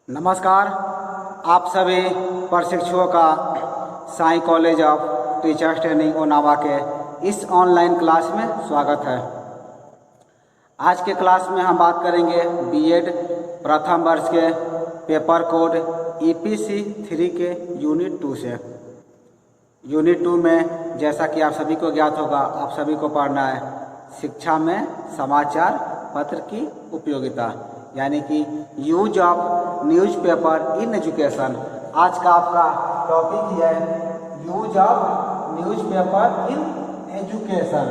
नमस्कार। आप सभी प्रशिक्षुओं का Sai college of teachers training ओनावा के इस ऑनलाइन क्लास में स्वागत है। आज के क्लास में हम बात करेंगे बीएड प्रथम वर्ष के पेपर कोड ईपीसी 3 के यूनिट 2 से। यूनिट 2 में जैसा कि आप सभी को ज्ञात होगा, आप सभी को पढ़ना है शिक्षा में समाचार पत्र की उपयोगिता, यानी कि use of newspaper in education. आज का आपका टॉपिक है use of newspaper in education.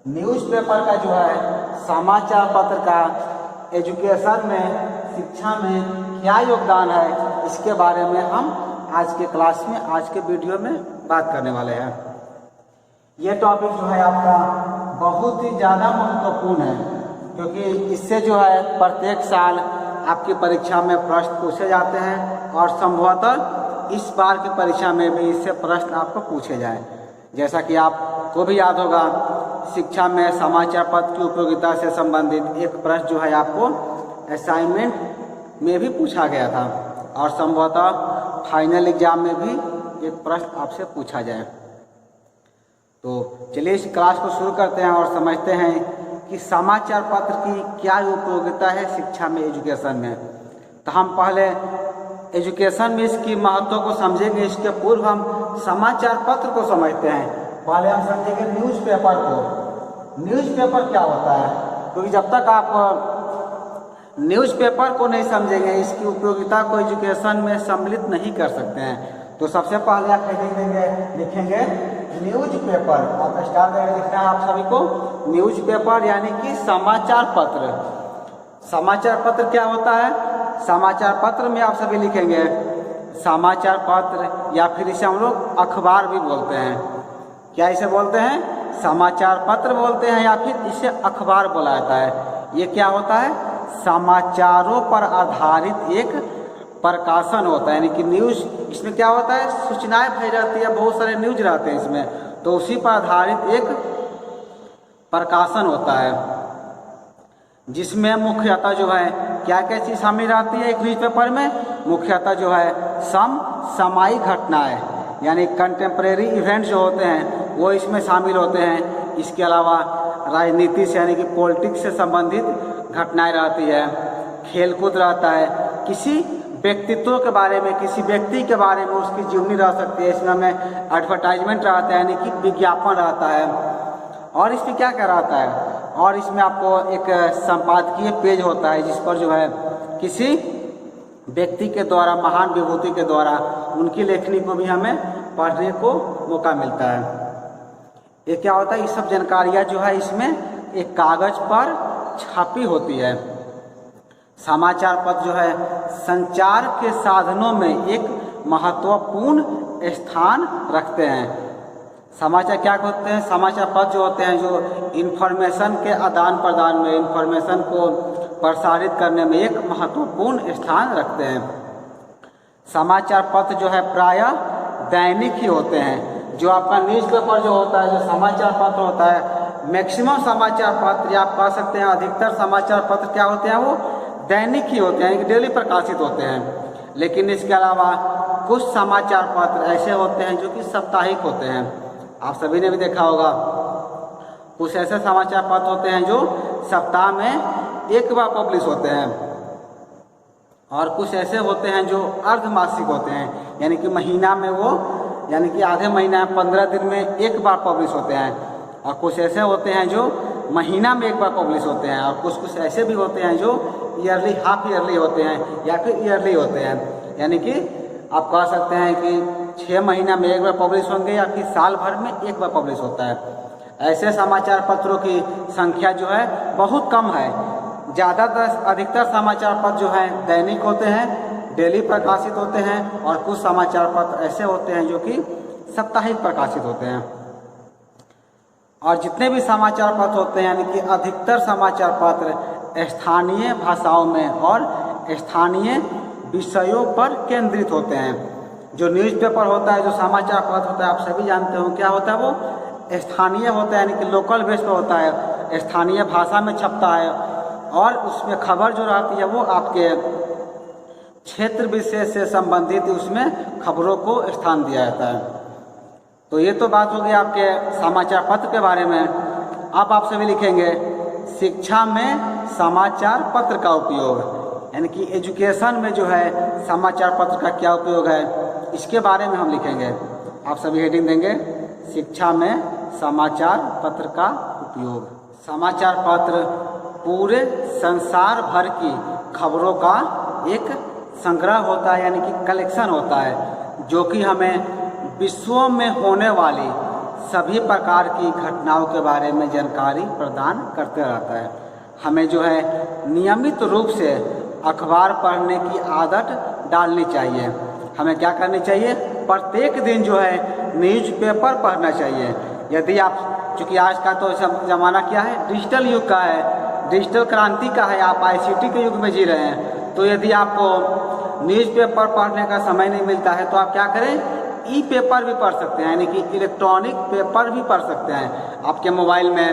Newspaper का जो है समाचार पत्र का एजुकेशन में, शिक्षा में क्या योगदान है, इसके बारे में हम आज के क्लास में, आज के वीडियो में बात करने वाले हैं। ये टॉपिक जो है आपका बहुत ही ज़्यादा महत्वपूर्ण है, क्योंकि इससे जो है प्रत्येक साल आपकी परीक्षा में प्रश्न पूछे जाते हैं और संभवतः इस बार की परीक्षा में भी इससे प्रश्न आपको पूछे जाएं। जैसा कि आपको भी याद होगा, शिक्षा में समाचार पत्र की उपयोगिता से संबंधित एक प्रश्न जो है आपको असाइनमेंट में भी पूछा गया था और संभवतः फाइनल एग्जाम में भी एक प्रश्न आपसे पूछा जाए। तो चलिए इस क्लास को शुरू करते हैं और समझते हैं कि समाचार पत्र की क्या उपयोगिता है शिक्षा में, एजुकेशन में। तो हम पहले एजुकेशन में इसकी महत्व को समझेंगे। इसके पूर्व हम समाचार पत्र को समझते हैं। पहले हम समझेंगे न्यूज़पेपर को। न्यूज़पेपर क्या होता है, क्योंकि जब तक आप न्यूज़पेपर को नहीं समझेंगे, इसकी उपयोगिता को एजुकेशन में सम्मिलित नहीं कर सकते हैं। तो सबसे पहले आप लिखेंगे न्यूज़पेपर। आप स्टार्ट करके लिखना है आप सभी को न्यूज़पेपर, यानी कि समाचार पत्र। समाचार पत्र क्या होता है? समाचार पत्र में आप सभी लिखेंगे समाचार पत्र, या फिर इसे हम लोग अखबार भी बोलते हैं। क्या इसे बोलते हैं? समाचार पत्र बोलते हैं, या फिर इसे अखबार बोला जाता है। ये क्या होता है? समाचारों पर आधारित एक प्रकाशन होता है, यानी कि न्यूज़। इसमें क्या होता है? सूचनाएं भरी रहती है, बहुत सारे न्यूज रहते हैं इसमें, तो उसी पर आधारित एक प्रकाशन होता है, जिसमें मुख्यतः जो है क्या क्या चीज़ शामिल रहती है। एक न्यूज़पेपर में मुख्यतः जो है समसामयिक घटनाएं, यानी कंटेम्प्रेरी इवेंट्स जो होते हैं वो इसमें शामिल होते हैं। इसके अलावा राजनीति से, यानी कि पॉलिटिक्स से संबंधित घटनाएं रहती है, खेलकूद रहता है, किसी व्यक्तित्व के बारे में, किसी व्यक्ति के बारे में उसकी जीवनी रह सकती है। इसमें हमें एडवर्टाइजमेंट रहता है, यानी कि विज्ञापन रहता है। और इसमें क्या क्या रहता है? और इसमें आपको एक संपादकीय पेज होता है, जिस पर जो है किसी व्यक्ति के द्वारा, महान विभूति के द्वारा उनकी लेखनी को भी हमें पढ़ने को मौका मिलता है। ये क्या होता है? ये सब जानकारियाँ जो है इसमें एक कागज पर छपी होती है। समाचार पत्र जो है संचार के साधनों में एक महत्वपूर्ण स्थान रखते हैं। समाचार क्या होते हैं? समाचार पत्र जो होते हैं, जो इन्फॉर्मेशन के आदान प्रदान में, इन्फॉर्मेशन को प्रसारित करने में एक महत्वपूर्ण स्थान रखते हैं। समाचार पत्र जो है प्रायः दैनिक ही होते हैं। जो आपका न्यूज़पेपर जो होता है, जो समाचार पत्र होता है, मैक्सिमम समाचार पत्र, या आप कह सकते हैं अधिकतर समाचार पत्र क्या होते हैं, वो दैनिक ही होते हैं, डेली प्रकाशित होते हैं। लेकिन इसके अलावा कुछ समाचार पत्र ऐसे होते हैं जो कि साप्ताहिक होते हैं। आप सभी ने भी देखा होगा, कुछ ऐसे समाचार पत्र होते हैं जो सप्ताह में एक बार पब्लिश होते हैं, और कुछ ऐसे होते हैं जो अर्धमासिक होते हैं, यानी कि महीना में वो, यानी कि आधे महीना 15 दिन में एक बार पब्लिश होते हैं। और कुछ ऐसे होते हैं जो महीना में एक बार पब्लिश होते हैं, और कुछ ऐसे भी होते हैं जो ईयरली, हाफ ईयरली होते हैं, या फिर ईयरली होते हैं। यानी कि आप कह सकते हैं कि 6 महीना में एक बार पब्लिश होंगे, या फिर साल भर में एक बार पब्लिश होता है। ऐसे समाचार पत्रों की संख्या जो है बहुत कम है। ज़्यादातर, अधिकतर समाचार पत्र जो हैं दैनिक होते हैं, डेली प्रकाशित होते हैं, और कुछ समाचार पत्र ऐसे होते हैं जो कि साप्ताहिक प्रकाशित होते हैं। और जितने भी समाचार पत्र होते हैं, यानी कि अधिकतर समाचार पत्र स्थानीय भाषाओं में और स्थानीय विषयों पर केंद्रित होते हैं। जो न्यूज़पेपर होता है, जो समाचार पत्र होता है, आप सभी जानते हो क्या होता है, वो स्थानीय होता है, यानी कि लोकल बेस पे होता है, स्थानीय भाषा में छपता है, और उसमें खबर जो रहती है वो आपके क्षेत्र विशेष से संबंधित उसमें खबरों को स्थान दिया जाता है। तो ये तो बात होगी आपके समाचार पत्र के बारे में। अब आप सभी लिखेंगे शिक्षा में समाचार पत्र का उपयोग, यानी कि एजुकेशन में जो है समाचार पत्र का क्या उपयोग है, इसके बारे में हम लिखेंगे। आप सभी हेडिंग देंगे शिक्षा में समाचार पत्र का उपयोग। समाचार पत्र पूरे संसार भर की खबरों का एक संग्रह होता है, यानी कि कलेक्शन होता है, जो कि हमें विश्व में होने वाली सभी प्रकार की घटनाओं के बारे में जानकारी प्रदान करते रहता है। हमें जो है नियमित रूप से अखबार पढ़ने की आदत डालनी चाहिए। हमें क्या करनी चाहिए? प्रत्येक दिन जो है न्यूज़पेपर पढ़ना चाहिए। यदि आप, चूँकि आज का तो सब ज़माना क्या है, डिजिटल युग का है, डिजिटल क्रांति का है, आप ICT के युग में जी रहे हैं। तो यदि आपको न्यूज़पेपर पढ़ने का समय नहीं मिलता है तो आप क्या करें? ई-पेपर भी पढ़ सकते हैं, यानी कि इलेक्ट्रॉनिक पेपर भी पढ़ सकते हैं। आपके मोबाइल में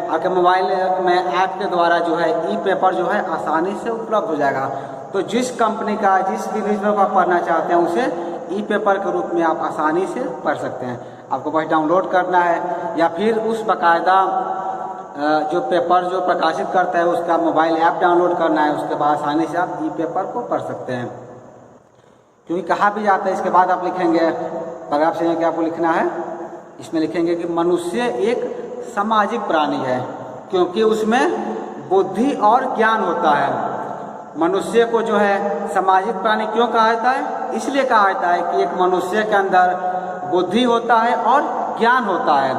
ऐप के द्वारा जो है ई-पेपर जो है आसानी से उपलब्ध हो जाएगा। तो जिस कंपनी का जिस भी न्यूज़पेपर आप पढ़ना चाहते हैं उसे ई-पेपर के रूप में आप आसानी से पढ़ सकते हैं। आपको बस डाउनलोड करना है या फिर उस बाकायदा जो पेपर जो प्रकाशित करता है उसका मोबाइल ऐप डाउनलोड करना है, उसके बाद आसानी से आप ई-पेपर को पढ़ सकते हैं। क्योंकि कहा भी जाता है, इसके बाद आप लिखेंगे पैराग्राफ से क्या आपको लिखना है, इसमें लिखेंगे कि मनुष्य एक सामाजिक प्राणी है क्योंकि उसमें बुद्धि और ज्ञान होता है। मनुष्य को जो है सामाजिक प्राणी क्यों कहा जाता है? इसलिए कहा जाता है कि एक मनुष्य के अंदर बुद्धि होता है और ज्ञान होता है,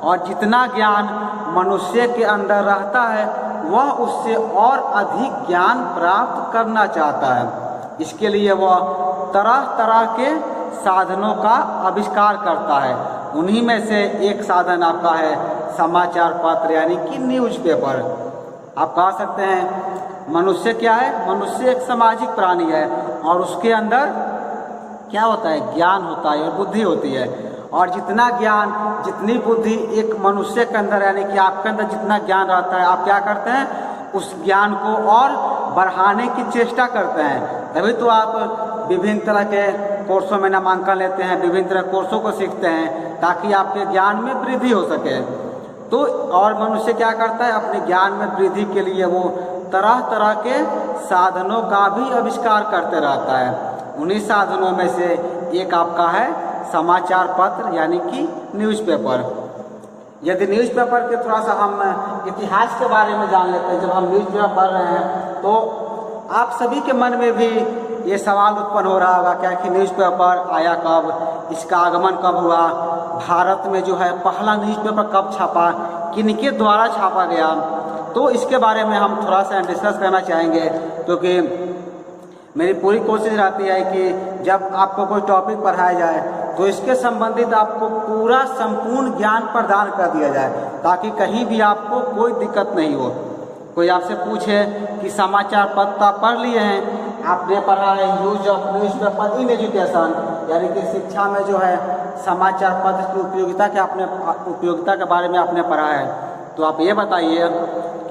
और जितना ज्ञान मनुष्य के अंदर रहता है वह उससे और अधिक ज्ञान प्राप्त करना चाहता है। इसके लिए वह तरह तरह के साधनों का आविष्कार करता है। उन्हीं में से एक साधन आपका है समाचार पत्र, यानी कि न्यूज़पेपर। आप कह सकते हैं मनुष्य क्या है? मनुष्य एक सामाजिक प्राणी है और उसके अंदर क्या होता है? ज्ञान होता है और बुद्धि होती है। और जितना ज्ञान जितनी बुद्धि एक मनुष्य के अंदर, यानी कि आपके अंदर जितना ज्ञान रहता है, आप क्या करते हैं? उस ज्ञान को और बढ़ाने की चेष्टा करते हैं। तभी तो आप विभिन्न तरह के कोर्सों में नामांकन लेते हैं, विभिन्न तरह कोर्सों को सीखते हैं ताकि आपके ज्ञान में वृद्धि हो सके। तो और मनुष्य क्या करता है? अपने ज्ञान में वृद्धि के लिए वो तरह तरह के साधनों का भी आविष्कार करते रहता है। उन्हीं साधनों में से एक आपका है समाचार पत्र, यानी कि न्यूज़पेपर। यदि न्यूज़पेपर के थोड़ा सा हम इतिहास के बारे में जान लेते हैं, जब हम न्यूज़पेपर पढ़ रहे हैं तो आप सभी के मन में भी ये सवाल उत्पन्न हो रहा होगा क्या कि न्यूज़पेपर आया कब, इसका आगमन कब हुआ, भारत में जो है पहला न्यूज़पेपर कब छपा, किनके द्वारा छापा गया। तो इसके बारे में हम थोड़ा सा डिस्कस करना चाहेंगे, क्योंकि मेरी पूरी कोशिश रहती है कि जब आपको कोई टॉपिक पढ़ाया जाए तो इसके संबंधित आपको पूरा संपूर्ण ज्ञान प्रदान कर दिया जाए, ताकि कहीं भी आपको कोई दिक्कत नहीं हो। कोई आपसे पूछे कि समाचार पत्र आप पढ़ लिए हैं, आपने पढ़ा है use of newspaper in education, यानी कि शिक्षा में जो है समाचार पत्र की उपयोगिता के बारे में आपने पढ़ा है, तो आप ये बताइए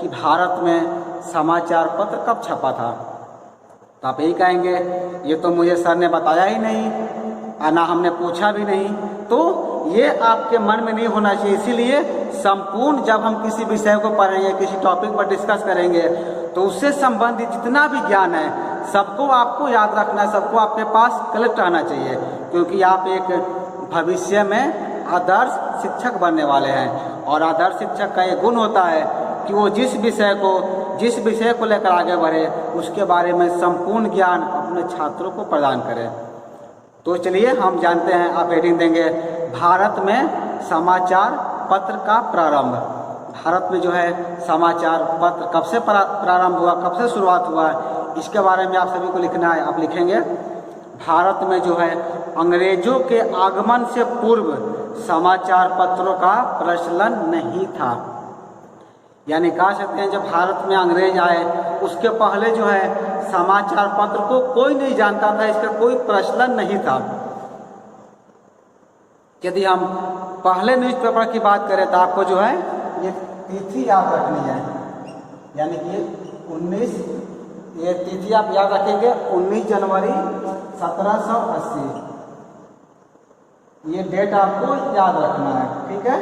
कि भारत में समाचार पत्र कब छपा था? तो आप यही कहेंगे ये तो मुझे सर ने बताया ही नहीं, ना हमने पूछा भी नहीं। तो ये आपके मन में नहीं होना चाहिए। इसीलिए संपूर्ण जब हम किसी विषय को पढ़ेंगे, किसी टॉपिक पर डिस्कस करेंगे, तो उससे संबंधित जितना भी ज्ञान है सबको आपको याद रखना है, सबको आपके पास कलेक्ट रहना चाहिए, क्योंकि आप एक भविष्य में आदर्श शिक्षक बनने वाले हैं। और आदर्श शिक्षक का ये गुण होता है कि वो जिस विषय को लेकर आगे बढ़े उसके बारे में संपूर्ण ज्ञान अपने छात्रों को प्रदान करें। तो चलिए हम जानते हैं, आप हेडिंग देंगे भारत में समाचार पत्र का प्रारंभ। भारत में जो है समाचार पत्र कब से प्रारंभ हुआ, कब से शुरुआत हुआ, इसके बारे में आप सभी को लिखना है। आप लिखेंगे भारत में जो है अंग्रेजों के आगमन से पूर्व समाचार पत्रों का प्रचलन नहीं था। यानी कह सकते हैं जब भारत में अंग्रेज आए उसके पहले जो है समाचार पत्र को कोई नहीं जानता था, इसका कोई प्रचलन नहीं था। यदि हम पहले न्यूज़पेपर की बात करें तो आपको जो है ये तिथि याद रखनी है, यानी कि ये तिथि आप याद रखेंगे 19 जनवरी 1780। ये डेट आपको याद रखना है, ठीक है।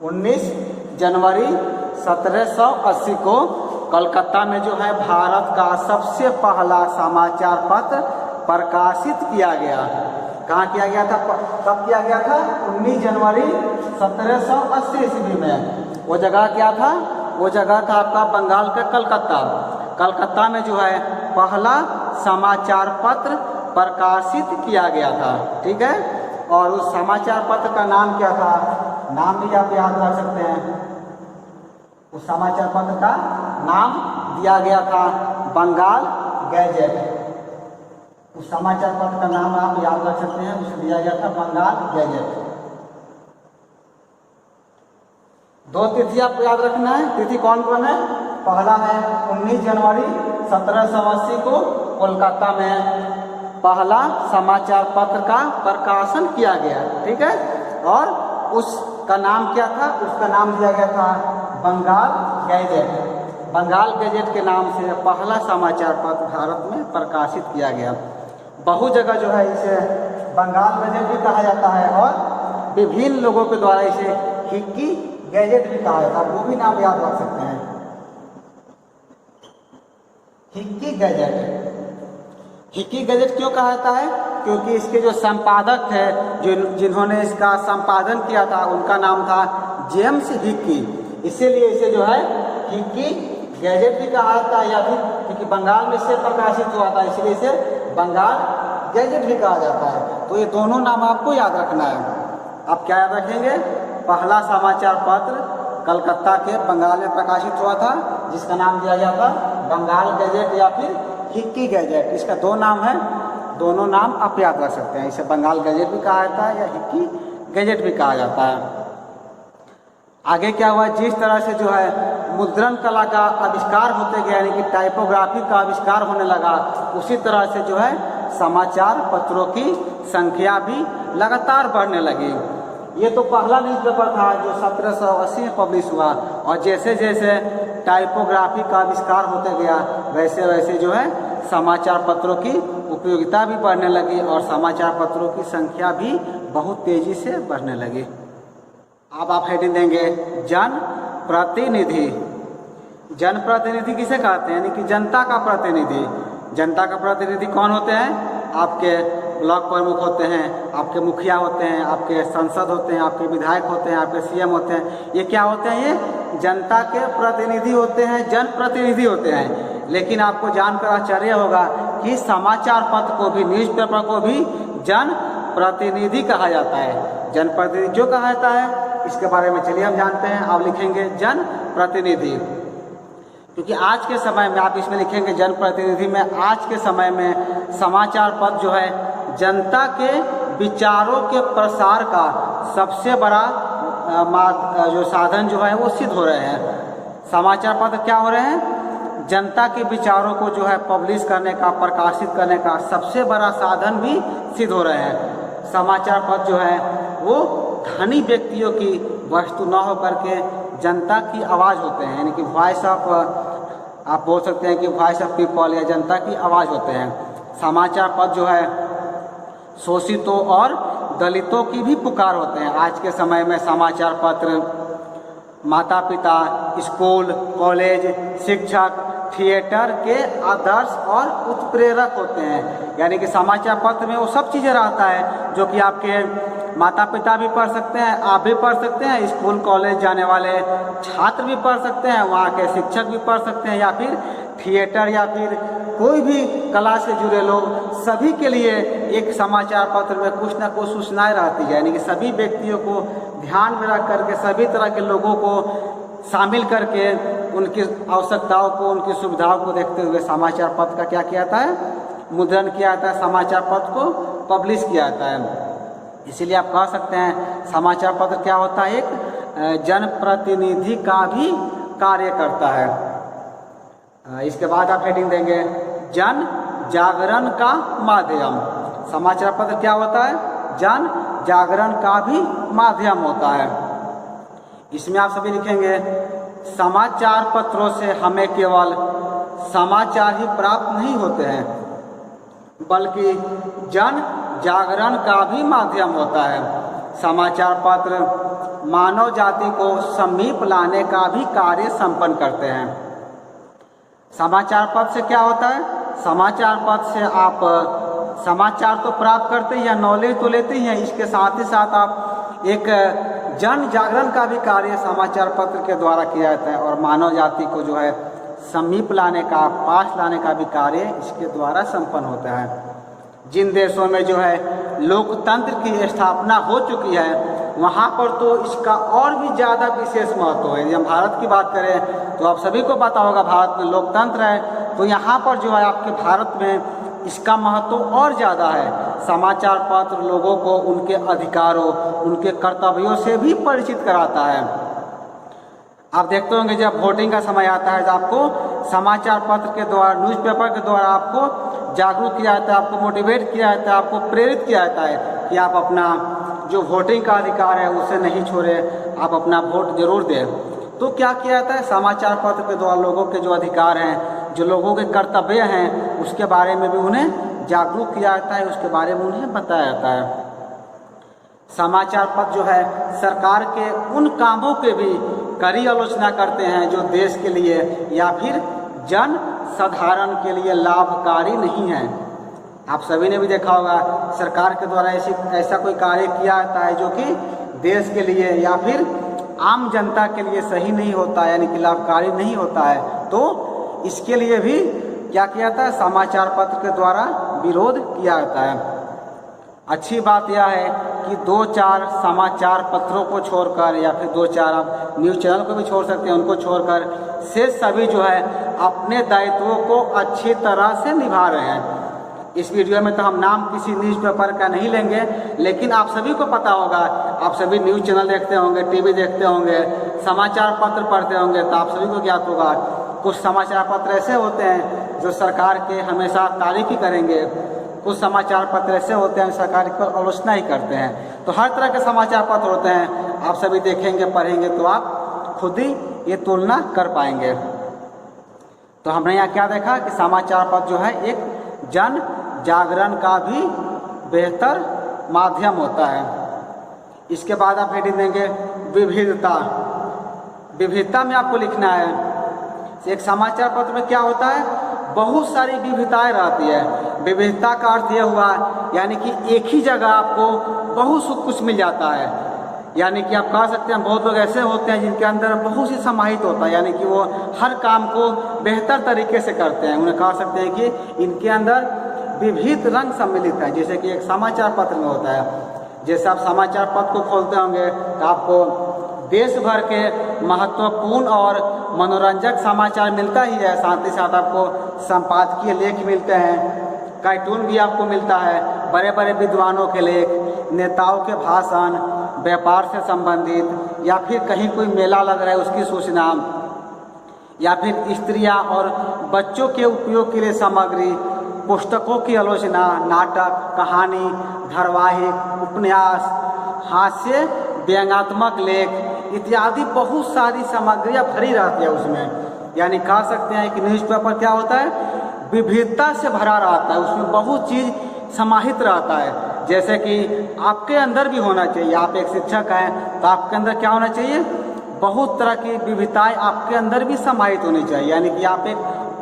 19 जनवरी 1780 को कलकत्ता में जो है भारत का सबसे पहला समाचार पत्र प्रकाशित किया गया। कहाँ किया गया था, कब किया गया था? 19 जनवरी 1780 ईस्वी में। वो जगह क्या था? वो जगह था आपका बंगाल का कलकत्ता। कलकत्ता में जो है पहला समाचार पत्र प्रकाशित किया गया था, ठीक है। और उस समाचार पत्र का नाम क्या था? नाम भी आप याद रख सकते हैं। उस समाचार पत्र का नाम दिया गया था बंगाल गैजेट। उस समाचार पत्र का नाम आप याद रख सकते हैं, उसे दिया गया था बंगाल गैजेट। दो तिथि आपको याद रखना है। तिथि कौन कौन है? पहला है 19 जनवरी 1780 को कोलकाता में पहला समाचार पत्र का प्रकाशन किया गया, ठीक है। और उसका नाम क्या था? उसका नाम दिया गया था बंगाल गैजेट। बंगाल गैजेट के नाम से पहला समाचार पत्र भारत में प्रकाशित किया गया। बहु जगह जो है इसे बंगाल गैजेट भी कहा जाता है और विभिन्न लोगों के द्वारा इसे हिक्की गैजेट भी कहा जाता है। वो भी नाम याद रख सकते हैं, हिक्की गैजेट। हिक्की गैजेट क्यों कहा जाता है? क्योंकि इसके जो संपादक थे, जिन्होंने इसका संपादन किया था, उनका नाम था जेम्स हिक्की। इसीलिए इसे जो है हिक्की गैजेट भी कहा जाता है, या फिर क्योंकि बंगाल में इससे प्रकाशित हुआ था इसलिए इसे बंगाल गैजेट भी कहा जाता है। तो ये दोनों नाम आपको याद रखना है। आप क्या याद रखेंगे? पहला समाचार पत्र कलकत्ता के बंगाल में प्रकाशित हुआ था, जिसका नाम दिया गया था बंगाल गैजेट या फिर हिक्की गैजेट। इसका दो नाम है, दोनों नाम आप याद रख सकते हैं। इसे बंगाल गैजेट भी कहा जाता है या हिक्की गैजेट भी कहा जाता है। आगे क्या हुआ? जिस तरह से जो है मुद्रण कला का आविष्कार होते गया, यानी कि टाइपोग्राफी का आविष्कार होने लगा, उसी तरह से जो है समाचार पत्रों की संख्या भी लगातार बढ़ने लगी। ये तो पहला न्यूज़पेपर था जो 1780 में पब्लिश हुआ, और जैसे जैसे टाइपोग्राफी का आविष्कार होते गया वैसे वैसे जो है समाचार पत्रों की उपयोगिता भी बढ़ने लगी और समाचार पत्रों की संख्या भी बहुत तेजी से बढ़ने लगी। अब आप हेडिंग देंगे जन प्रतिनिधि। जन प्रतिनिधि किसे कहते हैं? यानी कि जनता का प्रतिनिधि। जनता का प्रतिनिधि कौन होते हैं? आपके ब्लॉक प्रमुख होते हैं, आपके मुखिया होते हैं, आपके सांसद होते हैं, आपके विधायक होते हैं, आपके सीएम होते हैं। ये क्या होते हैं? ये जनता के प्रतिनिधि होते हैं, जन प्रतिनिधि होते हैं। लेकिन आपको जानकर आश्चर्य होगा कि समाचार पत्र को भी, न्यूज़पेपर को भी जन प्रतिनिधि कहा जाता है। जन प्रतिनिधि जो कहा जाता है इसके बारे में चलिए हम जानते हैं। आप लिखेंगे जन प्रतिनिधि, क्योंकि आज के समय में आप इसमें लिखेंगे जन प्रतिनिधि में, आज के समय में समाचार पत्र जो है जनता के विचारों के प्रसार का सबसे बड़ा जो साधन जो है वो सिद्ध हो रहे हैं। समाचार पत्र क्या हो रहे हैं? जनता के विचारों को जो है पब्लिश करने का, प्रकाशित करने का सबसे बड़ा साधन भी सिद्ध हो रहे हैं। समाचार पत्र जो है वो धनी व्यक्तियों की वस्तु न होकर के जनता की आवाज़ होते हैं, यानी कि वॉइस ऑफ, आप बोल सकते हैं कि वॉइस ऑफ पीपल, या जनता की आवाज़ होते हैं। समाचार पत्र जो है शोषितों और दलितों की भी पुकार होते हैं। आज के समय में समाचार पत्र माता पिता, स्कूल, कॉलेज, शिक्षक, थिएटर के आदर्श और उत्प्रेरक होते हैं। यानी कि समाचार पत्र में वो सब चीज़ें रहता है जो कि आपके माता पिता भी पढ़ सकते हैं, आप भी पढ़ सकते हैं, स्कूल कॉलेज जाने वाले छात्र भी पढ़ सकते हैं, वहाँ के शिक्षक भी पढ़ सकते हैं, या फिर थिएटर या फिर कोई भी कला से जुड़े लोग, सभी के लिए एक समाचार पत्र में कुछ ना कुछ सूचनाएं रहती है। यानी कि सभी व्यक्तियों को ध्यान में रख करके, सभी तरह के लोगों को शामिल करके, उनकी आवश्यकताओं को, उनकी सुविधाओं को देखते हुए समाचार पत्र का क्या किया जाता है? मुद्रण किया जाता है, समाचार पत्र को पब्लिश किया जाता है। इसीलिए आप कह सकते हैं समाचार पत्र क्या होता है? एक जनप्रतिनिधि का भी कार्य करता है। इसके बाद आप हेडिंग देंगे जन जागरण का माध्यम। समाचार पत्र क्या होता है? जन जागरण का भी माध्यम होता है। इसमें आप सभी लिखेंगे समाचार पत्रों से हमें केवल समाचार ही प्राप्त नहीं होते हैं, बल्कि जन जागरण का भी माध्यम होता है। समाचार पत्र मानव जाति को समीप लाने का भी कार्य संपन्न करते हैं। समाचार पत्र से क्या होता है? समाचार पत्र से आप समाचार तो प्राप्त करते हैं या नॉलेज तो लेते ही हैं, इसके साथ ही साथ आप एक जन जागरण का भी कार्य समाचार पत्र के द्वारा किया जाता है और मानव जाति को जो है समीप लाने का, पास लाने का भी कार्य इसके द्वारा संपन्न होता है। जिन देशों में जो है लोकतंत्र की स्थापना हो चुकी है वहाँ पर तो इसका और भी ज़्यादा विशेष महत्व है। हम भारत की बात करें तो आप सभी को पता होगा भारत में लोकतंत्र है, तो यहाँ पर जो है आपके भारत में इसका महत्व और ज़्यादा है। समाचार पत्र लोगों को उनके अधिकारों, उनके कर्तव्यों से भी परिचित कराता है। आप देखते होंगे जब वोटिंग का समय आता है तो आपको समाचार पत्र के द्वारा, न्यूज़पेपर के द्वारा आपको जागरूक किया जाता है, आपको मोटिवेट किया जाता है, आपको प्रेरित किया जाता है कि आप अपना जो वोटिंग का अधिकार है उसे नहीं छोड़ें, आप अपना वोट जरूर दें। तो क्या किया जाता है? समाचार पत्र के द्वारा लोगों के जो अधिकार हैं, जो लोगों के कर्तव्य हैं, उसके बारे में भी उन्हें जागरूक किया जाता है, उसके बारे में उन्हें बताया जाता है। समाचार पत्र जो है सरकार के उन कामों के भी कड़ी आलोचना करते हैं जो देश के लिए या फिर जन साधारण के लिए लाभकारी नहीं है। आप सभी ने भी देखा होगा सरकार के द्वारा ऐसा कोई कार्य किया जाता है जो कि देश के लिए या फिर आम जनता के लिए सही नहीं होता, यानी कि लाभकारी नहीं होता है, तो इसके लिए भी क्या किया जाता है? समाचार पत्र के द्वारा विरोध किया जाता है। अच्छी बात यह है कि 2-4 समाचार पत्रों को छोड़कर या फिर 2-4 आप न्यूज़ चैनल को भी छोड़ सकते हैं, उनको छोड़कर शेष सभी जो है अपने दायित्वों को अच्छी तरह से निभा रहे हैं। इस वीडियो में तो हम नाम किसी न्यूज़पेपर का नहीं लेंगे, लेकिन आप सभी को पता होगा, आप सभी न्यूज़ चैनल देखते होंगे, टीवी देखते होंगे, समाचार पत्र पढ़ते होंगे, तो आप सभी को ज्ञात होगा कुछ समाचार पत्र ऐसे होते हैं जो सरकार के हमेशा तारीफ ही करेंगे, कुछ समाचार पत्र ऐसे होते हैं सरकार की आलोचना ही करते हैं। तो हर तरह के समाचार पत्र होते हैं, आप सभी देखेंगे, पढ़ेंगे तो आप खुद ही ये तुलना कर पाएंगे। तो हमने यहाँ क्या देखा कि समाचार पत्र जो है एक जन जागरण का भी बेहतर माध्यम होता है। इसके बाद आप हेडिंग देंगे विविधता। विविधता में आपको लिखना है एक समाचार पत्र में क्या होता है, बहुत सारी विविधताएं रहती है। विविधता का अर्थ यह हुआ यानी कि एक ही जगह आपको बहुत कुछ मिल जाता है, यानी कि आप कह सकते हैं बहुत लोग ऐसे होते हैं जिनके अंदर बहुत सी समाहित होता है, यानी कि वो हर काम को बेहतर तरीके से करते हैं। उन्हें कह सकते हैं कि इनके अंदर विविध रंग सम्मिलित है, जैसे कि एक समाचार पत्र में होता है। जैसे आप समाचार पत्र को खोलते होंगे तो आपको देश भर के महत्वपूर्ण और मनोरंजक समाचार मिलता ही है, साथ ही साथ आपको संपादकीय लेख मिलते हैं, कार्टून भी आपको मिलता है, बड़े बड़े विद्वानों के लेख, नेताओं के भाषण, व्यापार से संबंधित या फिर कहीं कोई मेला लग रहा है उसकी सूचना, या फिर स्त्रियां और बच्चों के उपयोग के लिए सामग्री, पुस्तकों की आलोचना, नाटक, कहानी, धारावाहिक, उपन्यास, हास्य, व्यंग्यात्मक लेख इत्यादि बहुत सारी सामग्रियाँ भरी रहती है उसमें। यानी कह सकते हैं कि न्यूज़पेपर क्या होता है, विविधता से भरा रहता है, उसमें बहुत चीज़ समाहित रहता है। जैसे कि आपके अंदर भी होना चाहिए, आप एक शिक्षक हैं तो आपके अंदर क्या होना चाहिए, बहुत तरह की विविधताएं आपके अंदर भी समाहित होनी चाहिए, यानी कि आप एक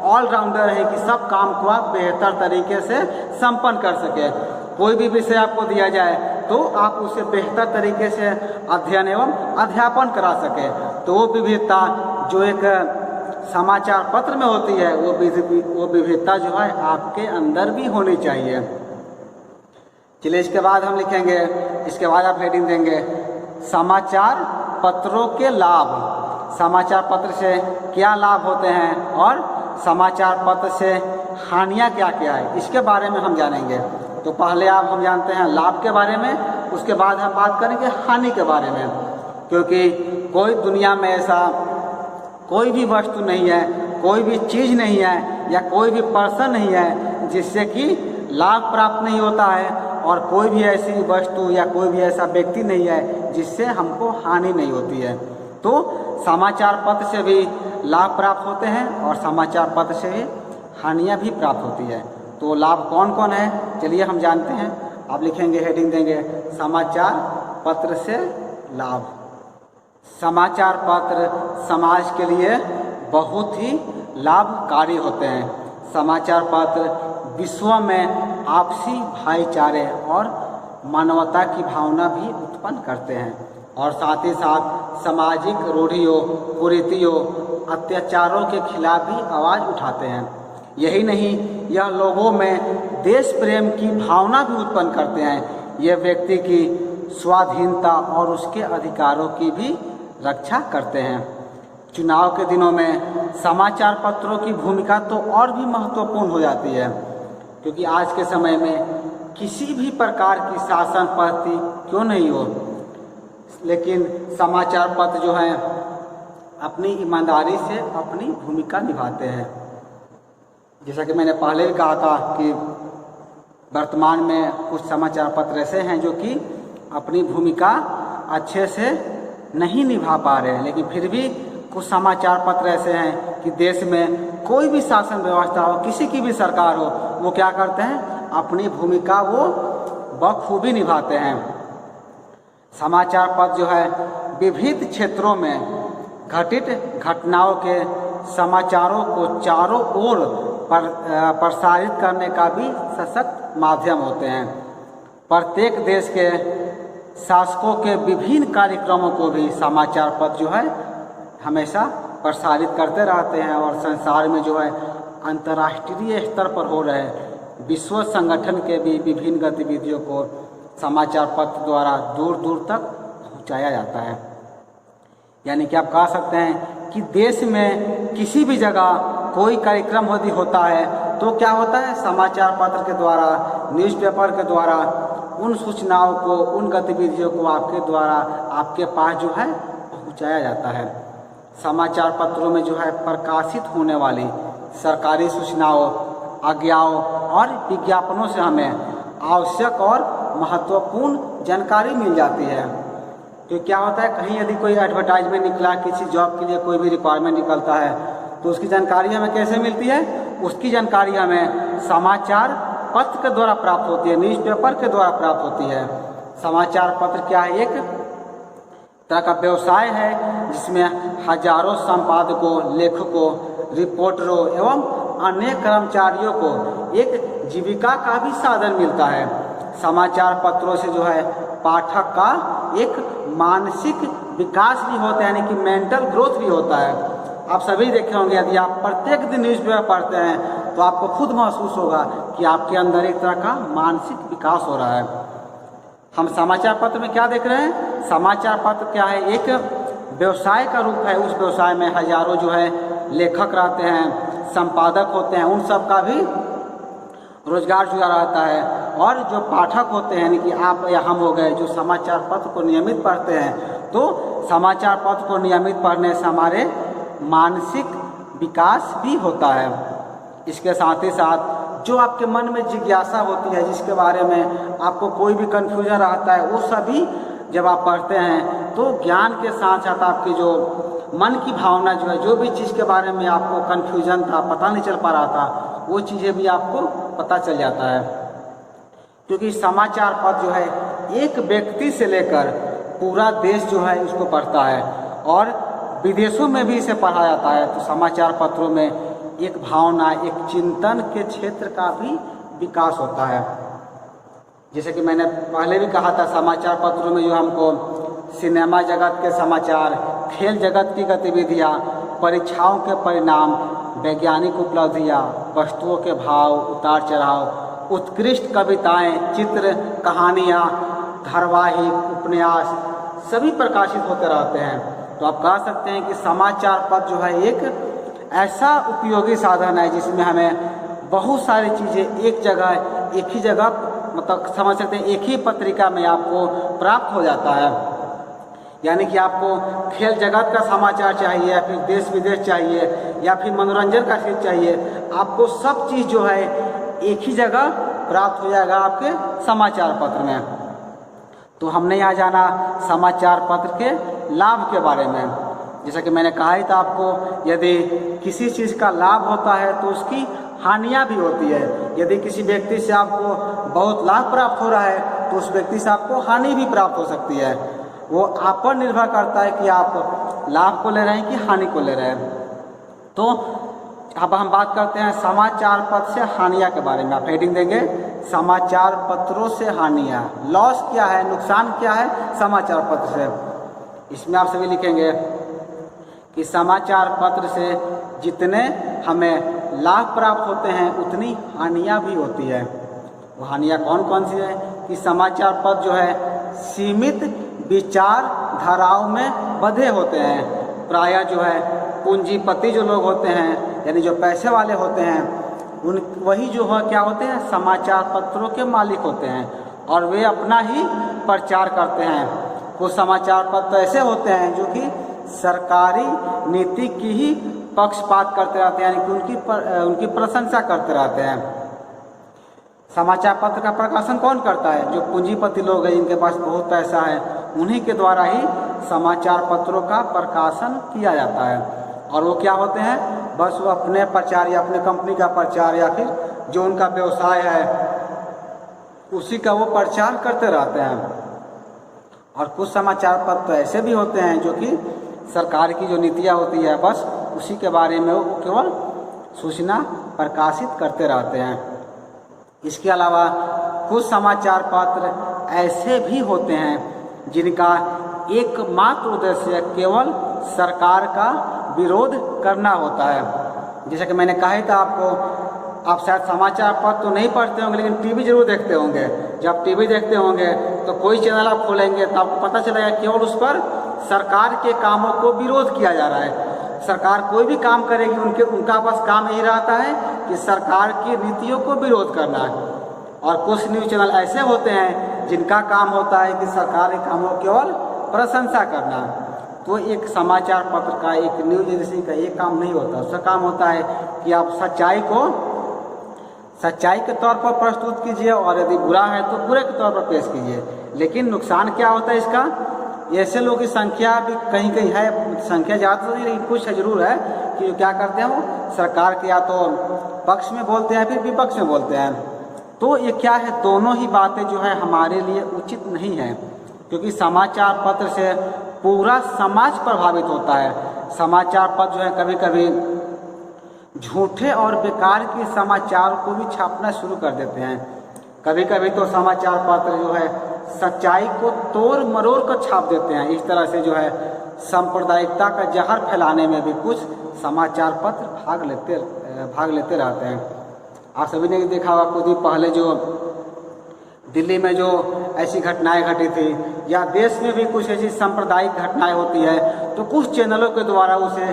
ऑलराउंडर हैं कि सब काम को आप बेहतर तरीके से संपन्न कर सके। कोई भी विषय आपको दिया जाए तो आप उसे बेहतर तरीके से अध्ययन एवं अध्यापन करा सके। तो वो विविधता जो एक समाचार पत्र में होती है वो विविधता जो है आपके अंदर भी होनी चाहिए। चलिए इसके बाद हम लिखेंगे, इसके बाद आप हेडिंग देंगे समाचार पत्रों के लाभ। समाचार पत्र से क्या लाभ होते हैं और समाचार पत्र से हानियाँ क्या क्या है, इसके बारे में हम जानेंगे। तो पहले हम जानते हैं लाभ के बारे में, उसके बाद हम बात करेंगे हानि के बारे में, क्योंकि कोई दुनिया में ऐसा कोई भी वस्तु नहीं है, कोई भी चीज़ नहीं है या कोई भी पर्सन नहीं है जिससे कि लाभ प्राप्त नहीं होता है, और कोई भी ऐसी वस्तु या कोई भी ऐसा व्यक्ति नहीं है जिससे हमको हानि नहीं होती है। तो समाचार पत्र से भी लाभ प्राप्त होते हैं और समाचार पत्र से भी हानियाँ भी प्राप्त होती है। तो लाभ कौन कौन है, चलिए हम जानते हैं। आप लिखेंगे, हेडिंग देंगे, समाचार पत्र से लाभ। समाचार पत्र समाज के लिए बहुत ही लाभकारी होते हैं। समाचार पत्र विश्व में आपसी भाईचारे और मानवता की भावना भी उत्पन्न करते हैं और साथ ही साथ सामाजिक रूढ़ियों, कुरीतियों, अत्याचारों के खिलाफ भी आवाज़ उठाते हैं। यही नहीं, यह लोगों में देश प्रेम की भावना भी उत्पन्न करते हैं। यह व्यक्ति की स्वाधीनता और उसके अधिकारों की भी रक्षा करते हैं। चुनाव के दिनों में समाचार पत्रों की भूमिका तो और भी महत्वपूर्ण हो जाती है, क्योंकि आज के समय में किसी भी प्रकार की शासन पद्धति क्यों नहीं हो, लेकिन समाचार पत्र जो हैं अपनी ईमानदारी से अपनी भूमिका निभाते हैं। जैसा कि मैंने पहले भी कहा था कि वर्तमान में कुछ समाचार पत्र ऐसे हैं जो कि अपनी भूमिका अच्छे से नहीं निभा पा रहे हैं, लेकिन फिर भी कुछ समाचार पत्र ऐसे हैं कि देश में कोई भी शासन व्यवस्था हो, किसी की भी सरकार हो, वो क्या करते हैं, अपनी भूमिका वो बखूबी निभाते हैं। समाचार पत्र जो है विविध क्षेत्रों में घटित घटनाओं के समाचारों को चारों ओर प्रसारित करने का भी सशक्त माध्यम होते हैं। प्रत्येक देश के शासकों के विभिन्न कार्यक्रमों को भी समाचार पत्र जो है हमेशा प्रसारित करते रहते हैं और संसार में जो है अंतर्राष्ट्रीय स्तर पर हो रहे विश्व संगठन के भी विभिन्न गतिविधियों को समाचार पत्र द्वारा दूर दूर तक पहुंचाया जाता है। यानी कि आप कह सकते हैं कि देश में किसी भी जगह कोई कार्यक्रम यदि होता है तो क्या होता है, समाचार पत्र के द्वारा, न्यूज़पेपर के द्वारा उन सूचनाओं को, उन गतिविधियों को आपके द्वारा आपके पास जो है पहुंचाया जाता है। समाचार पत्रों में जो है प्रकाशित होने वाली सरकारी सूचनाओं, आज्ञाओं और विज्ञापनों से हमें आवश्यक और महत्वपूर्ण जानकारी मिल जाती है। तो क्या होता है, कहीं यदि कोई एडवर्टाइजमेंट निकला, किसी जॉब के लिए कोई भी रिक्वायरमेंट निकलता है तो उसकी जानकारी हमें कैसे मिलती है, उसकी जानकारी हमें समाचार पत्र के द्वारा प्राप्त होती है, न्यूज़पेपर के द्वारा प्राप्त होती है। समाचार पत्र क्या है, एक तरह का व्यवसाय है जिसमें हजारों संपादकों, लेखकों, रिपोर्टरों एवं अन्य कर्मचारियों को एक जीविका का भी साधन मिलता है। समाचार पत्रों से जो है पाठक का एक मानसिक विकास भी होता है, यानी कि मेंटल ग्रोथ भी होता है। आप सभी देखे होंगे, यदि आप प्रत्येक दिन न्यूज़पेपर पढ़ते हैं तो आपको खुद महसूस होगा कि आपके अंदर एक तरह का मानसिक विकास हो रहा है। हम समाचार पत्र में क्या देख रहे हैं, समाचार पत्र क्या है, एक व्यवसाय का रूप है। उस व्यवसाय में हजारों जो है लेखक रहते हैं, संपादक होते हैं, उन सब का भी रोजगार जुड़ा रहता है। और जो पाठक होते हैं, यानी कि आप या हम हो गए, जो समाचार पत्र को नियमित पढ़ते हैं, तो समाचार पत्र को नियमित पढ़ने से हमारे मानसिक विकास भी होता है। इसके साथ ही साथ जो आपके मन में जिज्ञासा होती है, जिसके बारे में आपको कोई भी कन्फ्यूजन रहता है, वो सभी जब आप पढ़ते हैं तो ज्ञान के साथ साथ आपकी जो मन की भावना जो है, जो भी चीज़ के बारे में आपको कन्फ्यूजन था, पता नहीं चल पा रहा था, वो चीज़ें भी आपको पता चल जाता है। क्योंकि समाचार पत्र जो है एक व्यक्ति से लेकर पूरा देश जो है उसको पढ़ता है और विदेशों में भी इसे पढ़ा जाता है। तो समाचार पत्रों में एक भावना, एक चिंतन के क्षेत्र का भी विकास होता है। जैसे कि मैंने पहले भी कहा था, समाचार पत्रों में जो हमको सिनेमा जगत के समाचार, खेल जगत की गतिविधियाँ, परीक्षाओं के परिणाम, वैज्ञानिक उपलब्धियाँ, वस्तुओं के भाव, उतार चढ़ाव, उत्कृष्ट कविताएं, चित्र, कहानियाँ, धारावाहिक, उपन्यास सभी प्रकाशित होते रहते हैं। तो आप कह सकते हैं कि समाचार पत्र जो है एक ऐसा उपयोगी साधन है जिसमें हमें बहुत सारी चीज़ें एक जगह, एक ही जगह, मतलब समझ सकते हैं एक ही पत्रिका में आपको प्राप्त हो जाता है। यानी कि आपको खेल जगत का समाचार चाहिए या फिर देश विदेश चाहिए या फिर मनोरंजन का चीज़ चाहिए, आपको सब चीज़ जो है एक ही जगह प्राप्त हो जाएगा आपके समाचार पत्र में। तो हमने यहाँ जाना समाचार पत्र के लाभ के बारे में। जैसा कि मैंने कहा ही था आपको, यदि किसी चीज़ का लाभ होता है तो उसकी हानियाँ भी होती है। यदि किसी व्यक्ति से आपको बहुत लाभ प्राप्त हो रहा है तो उस व्यक्ति से आपको हानि भी प्राप्त हो सकती है। वो आप पर निर्भर करता है कि आप लाभ को ले रहे हैं कि हानि को ले रहे हैं। तो अब हम बात करते हैं समाचार पत्र से हानियाँ के बारे में। आप हेडिंग देंगे समाचार पत्रों से हानियाँ। लॉस क्या है, नुकसान क्या है समाचार पत्र से। इसमें आप सभी लिखेंगे कि समाचार पत्र से जितने हमें लाभ प्राप्त होते हैं उतनी हानियाँ भी होती है। वो हानियाँ कौन कौन सी है कि समाचार पत्र जो है सीमित विचार धाराओं में बंधे होते हैं। प्रायः जो है पूंजीपति जो लोग होते हैं यानी जो पैसे वाले होते हैं उन वही जो है क्या होते हैं समाचार पत्रों के मालिक होते हैं और वे अपना ही प्रचार करते हैं। कुछ समाचार पत्र ऐसे होते हैं जो कि सरकारी नीति की ही पक्षपात करते रहते हैं, यानी कि उनकी प्रशंसा करते रहते हैं। समाचार पत्र का प्रकाशन कौन करता है? जो पूंजीपति लोग हैं, जिनके पास बहुत पैसा है, उन्हीं के द्वारा ही समाचार पत्रों का प्रकाशन किया जाता है। और वो क्या होते हैं, बस वो अपने प्रचार या अपने कंपनी का प्रचार या फिर जो उनका व्यवसाय है उसी का वो प्रचार करते रहते हैं। और कुछ समाचार पत्र ऐसे भी होते हैं जो कि सरकार की जो नीतियाँ होती है बस उसी के बारे में वो केवल सूचना प्रकाशित करते रहते हैं। इसके अलावा कुछ समाचार पत्र ऐसे भी होते हैं जिनका एकमात्र उद्देश्य केवल सरकार का विरोध करना होता है। जैसे कि मैंने कहा था आपको, आप शायद समाचार पत्र तो नहीं पढ़ते होंगे लेकिन टीवी जरूर देखते होंगे। जब टीवी देखते होंगे तो कोई चैनल आप खोलेंगे तो आपको पता चलेगा केवल उस पर सरकार के कामों को विरोध किया जा रहा है। सरकार कोई भी काम करेगी उनका बस काम यही रहता है कि सरकार की नीतियों को विरोध करना है। और कुछ न्यूज़ चैनल ऐसे होते हैं जिनका काम होता है कि सरकार के कामों की केवल प्रशंसा करना। तो एक समाचार पत्र का, एक न्यूज़ एजेंसी का ये काम नहीं होता। उसका काम होता है कि आप सच्चाई के तौर पर प्रस्तुत कीजिए और यदि बुरा है तो बुरे के तौर पर पेश कीजिए। लेकिन नुकसान क्या होता है इसका? ऐसे लोगों की संख्या भी कहीं कहीं है, संख्या ज़्यादा तो नहीं लेकिन कुछ जरूर है कि जो क्या करते हैं वो सरकार के या तो पक्ष में बोलते हैं फिर विपक्ष में बोलते हैं। तो ये क्या है, दोनों ही बातें जो है हमारे लिए उचित नहीं है, क्योंकि समाचार पत्र से पूरा समाज प्रभावित होता है। समाचार पत्र जो है कभी कभी झूठे और बेकार के समाचार को भी छापना शुरू कर देते हैं। कभी कभी तो समाचार पत्र जो है सच्चाई को तोड़ मरोड़ कर छाप देते हैं। इस तरह से जो है सांप्रदायिकता का जहर फैलाने में भी कुछ समाचार पत्र भाग लेते रहते हैं। आप सभी ने देखा होगा कुछ दिन पहले जो दिल्ली में जो ऐसी घटनाएं घटी थी या देश में भी कुछ ऐसी सांप्रदायिक घटनाएं होती है तो कुछ चैनलों के द्वारा उसे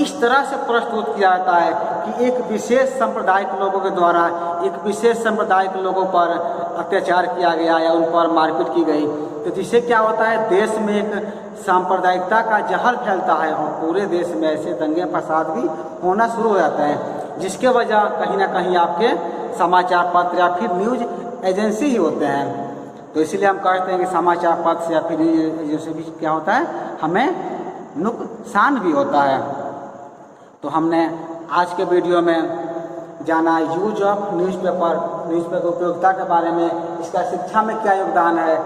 इस तरह से प्रस्तुत किया जाता है कि एक विशेष सांप्रदायिक लोगों के द्वारा एक विशेष सांप्रदायिक लोगों पर अत्याचार किया गया या उन पर मारपीट की गई। तो जिससे क्या होता है, देश में एक सांप्रदायिकता का जहर फैलता है और पूरे देश में ऐसे दंगे फसाद भी होना शुरू हो जाते हैं, जिसके वजह कहीं ना कहीं आपके समाचार पत्र या फिर न्यूज़ एजेंसी ही होते हैं। तो इसीलिए हम कहते हैं कि समाचार पत्र से या फिर न्यूज़ एजेंसी भी क्या होता है, हमें नुकसान भी होता है। तो हमने आज के वीडियो में जाना यूज ऑफ न्यूज़पेपर की उपयोगिता के बारे में, इसका शिक्षा में क्या योगदान है,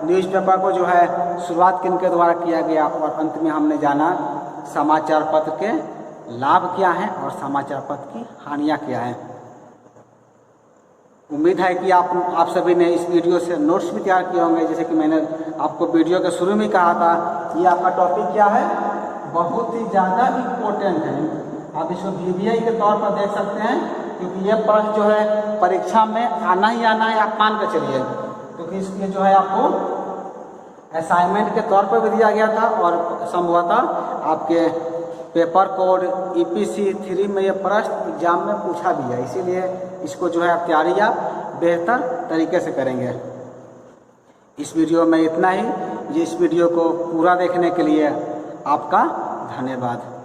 न्यूज़पेपर को जो है शुरुआत किनके द्वारा किया गया, और अंत में हमने जाना समाचार पत्र के लाभ क्या हैं और समाचार पत्र की हानियाँ क्या हैं। उम्मीद है कि आप सभी ने इस वीडियो से नोट्स भी तैयार किए होंगे। जैसे कि मैंने आपको वीडियो के शुरू में कहा था, ये आपका टॉपिक क्या है, बहुत ही ज़्यादा इम्पोर्टेंट है। आप इसको VBI के तौर पर देख सकते हैं, क्योंकि ये प्रश्न जो है परीक्षा में आना ही आना है, आप मान कर चलिए, क्योंकि इसलिए जो है आपको असाइनमेंट के तौर पर भी दिया गया था और संभवतः आपके पेपर कोड EPC 3 में ये प्रश्न एग्जाम में पूछा भी है। इसीलिए इसको जो है आप तैयारी आप बेहतर तरीके से करेंगे। इस वीडियो में इतना ही। इस वीडियो को पूरा देखने के लिए आपका धन्यवाद।